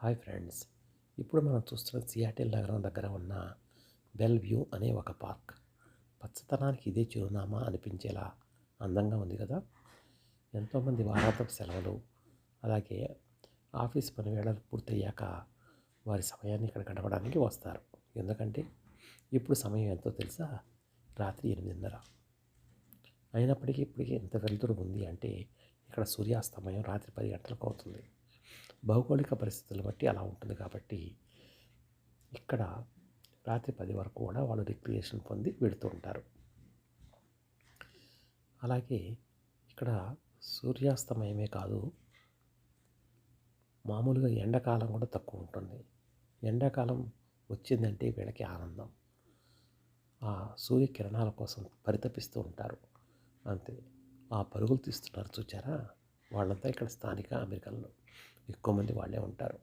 Hi friends. ఇప్పుడు మనం చూస్తున్న సియాటిల్ నగరం దగ్గర ఉన్న బెల్ వ్యూ అనే ఒక పార్క్. పచ్చదనానికి ఇదే చిరునామా అనిపించేలా అందంగా ఉంది కదా. ఎంతోమంది వారాంతపు సెలవులు, అలాగే ఆఫీస్ పని వేళలు పూర్తయ్యాక వారి సమయాన్ని ఇక్కడ గడపడానికి వస్తారు. ఎందుకంటే ఇప్పుడు సమయం ఎంతో తెలుసా? రాత్రి 8:30. అయినప్పటికీ ఇప్పటికీ ఎంత వెలుతురు ఉంది అంటే ఇక్కడ సూర్యాస్తమయం రాత్రి 10 గంటలకు అవుతుంది. భౌగోళిక పరిస్థితులు బట్టి అలా ఉంటుంది కాబట్టి ఇక్కడ రాత్రి 10 వరకు కూడా వాళ్ళు రిక్రియేషన్ పొంది వెళుతూ ఉంటారు. అలాగే ఇక్కడ సూర్యాస్తమయమే కాదు, మామూలుగా ఎండాకాలం కూడా తక్కువ ఉంటుంది. ఎండాకాలం వచ్చిందంటే వీళ్ళకి ఆనందం. ఆ సూర్యకిరణాల కోసం పరితపిస్తూ ఉంటారు. అంతే. ఆ పరుగులు తీస్తున్నారు చూచారా, వాళ్ళంతా ఇక్కడ స్థానిక అమెరికన్లు. ఎక్కువ మంది వాళ్ళే ఉంటారు.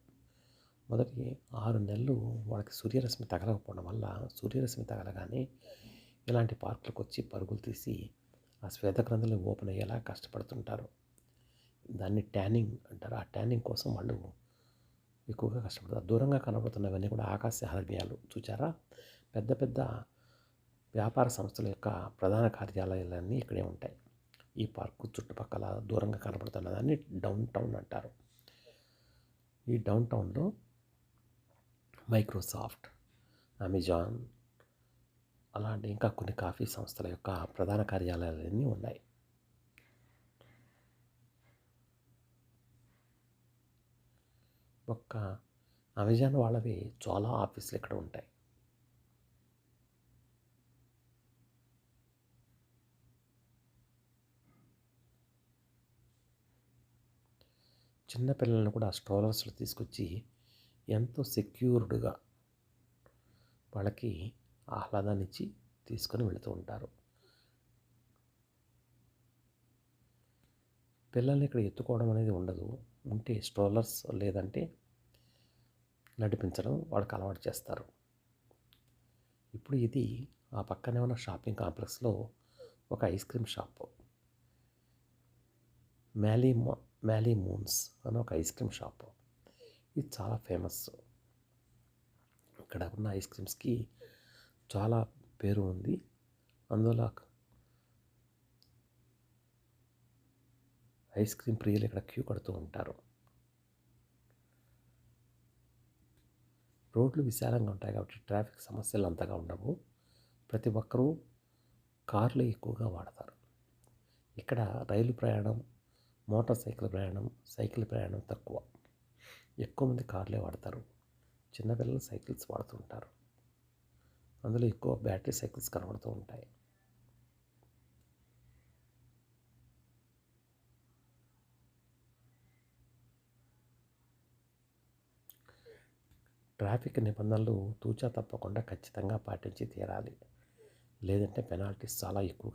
మొదటి 6 నెలలు వాళ్ళకి సూర్యరశ్మి తగలకపోవడం వల్ల సూర్యరశ్మి తగలగానే ఇలాంటి పార్కులకు వచ్చి పరుగులు తీసి ఆ శ్వేతగ్రంథులు ఓపెన్ అయ్యేలా కష్టపడుతుంటారు. దాన్ని ట్యానింగ్ అంటారు. ఆ ట్యానింగ్ కోసం వాళ్ళు ఎక్కువగా కష్టపడతారు. దూరంగా కనబడుతున్నవన్నీ కూడా ఆకాశ హర్మ్యాలు చూచారా. పెద్ద పెద్ద వ్యాపార సంస్థల యొక్క ప్రధాన కార్యాలయాలన్నీ ఇక్కడే ఉంటాయి. ఈ పార్కు చుట్టుపక్కల దూరంగా కనబడుతున్న దాన్ని డౌన్ టౌన్ అంటారు. ఈ డౌన్ టౌన్లో మైక్రోసాఫ్ట్, అమెజాన్, అలాంటి ఇంకా కొన్ని కాఫీ సంస్థల యొక్క ప్రధాన కార్యాలయాలన్నీ ఉన్నాయి. ఒక్క అమెజాన్ వాళ్ళవి చాలా ఆఫీసులు ఇక్కడ ఉంటాయి. చిన్నపిల్లలను కూడా స్ట్రోలర్స్లో తీసుకొచ్చి ఎంతో సెక్యూర్డ్గా వాళ్ళకి ఆహ్లాదాన్ని ఇచ్చి తీసుకొని వెళుతూ ఉంటారు. పిల్లల్ని ఇక్కడ ఎత్తుకోవడం అనేది ఉండదు. ఉంటే స్ట్రోలర్స్ లేదంటే నడిపించడం వాళ్ళకి అలవాటు చేస్తారు. ఇప్పుడు ఇది ఆ పక్కనే ఉన్న షాపింగ్ కాంప్లెక్స్లో ఒక ice cream shop, Mali moons అని ఒక ఐస్ క్రీమ్ షాప్. ఇది చాలా ఫేమస్. ఇక్కడ ఉన్న ఐస్ క్రీమ్స్కి చాలా పేరు ఉంది. అందులో ఐస్ క్రీమ్ ప్రియులు ఇక్కడ క్యూ కడుతూ ఉంటారు. రోడ్లు విశాలంగా ఉంటాయి కాబట్టి ట్రాఫిక్ సమస్యలు అంతగా ఉండవు. ప్రతి ఒక్కరూ కార్లు ఎక్కువగా వాడతారు. ఇక్కడ రైలు ప్రయాణం, మోటార్ సైకిల్ ప్రయాణం, సైకిల్ ప్రయాణం తక్కువ. ఎక్కువ మంది కార్లే వాడతారు. చిన్నపిల్లలు సైకిల్స్ వాడుతుంటారు. అందులో ఎక్కువ బ్యాటరీ సైకిల్స్ కనబడుతూ ఉంటాయి. ట్రాఫిక్ నిబంధనలు తూచా తప్పకుండా ఖచ్చితంగా పాటించి తీరాలి. లేదంటే పెనాల్టీస్ చాలా ఎక్కువ.